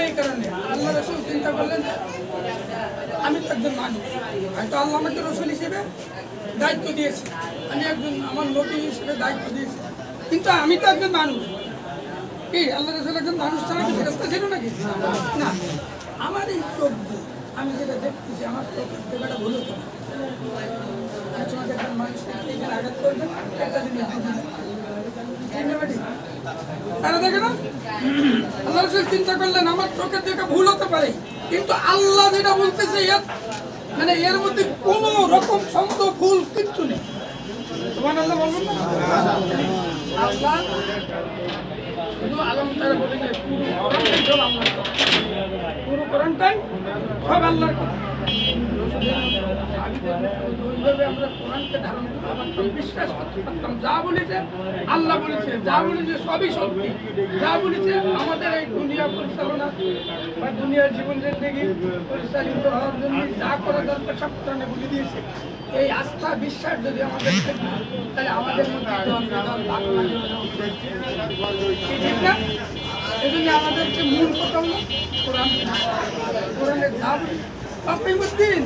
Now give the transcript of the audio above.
এই কারণে আল্লাহ রাসূল চিন্তা করলেন আমি তো একজন মানুষ, হয়তো আল্লাহ আমাকে রাসূল হিসেবে দায়িত্ব দিয়েছে, আমি একজন আমার নবী হিসেবে দায়িত্ব দিয়েছে, কিন্তু আমি তো একজন মানুষ। কি আল্লাহ রাসূল একজন মানুষ ছাড়া কি ফেরেশতা ছিল নাকি? না, আমার এই চোখ দিয়ে আমি যেটা দেখতেছি আমার চোখের দেখাটা ভুল হতে পারে। একসময় একজন মানুষকে এখানে আঘাত করবে, একটা জিনিস তারা দেখে না, আল্লাহ রাসূল চিন্তা করলেন আমার চোখের দেখা ভুল হতে পারে, কিন্তু আল্লাহ যেটা বলতেছে মানে এর মধ্যে কোন রকম শব্দ ভুল কিচ্ছু নেই। সুবহানাল্লাহ বলবেন না? আল্লাহ শুধু আলম তারা বলে যে পুরো কোরআনটাই সব আল্লাহর কথা। ওইভাবে আমরা কোরআনকে ধারণ করতে পারতাম, বিশ্বাস করতে পারতাম, যা বলেছে আল্লাহ বলেছে, যা বলেছে সবই সত্যি, যা বলেছে আমাদের এই দুনিয়া পরিচালনা বা দুনিয়ার জীবন জিন্দেগি পরিচালিত হওয়ার জন্য যা করা দরকার সব কোরআনে বলে দিয়েছে। এই আস্থা বিশ্বাস যদি আমাদের থাকে তাহলে আমাদের মধ্যে ঠিক না? এই জন্য আমাদেরকে মূল কথা হলো কোরআন, কোরআনের যা বলি আপনি বুঝতেন।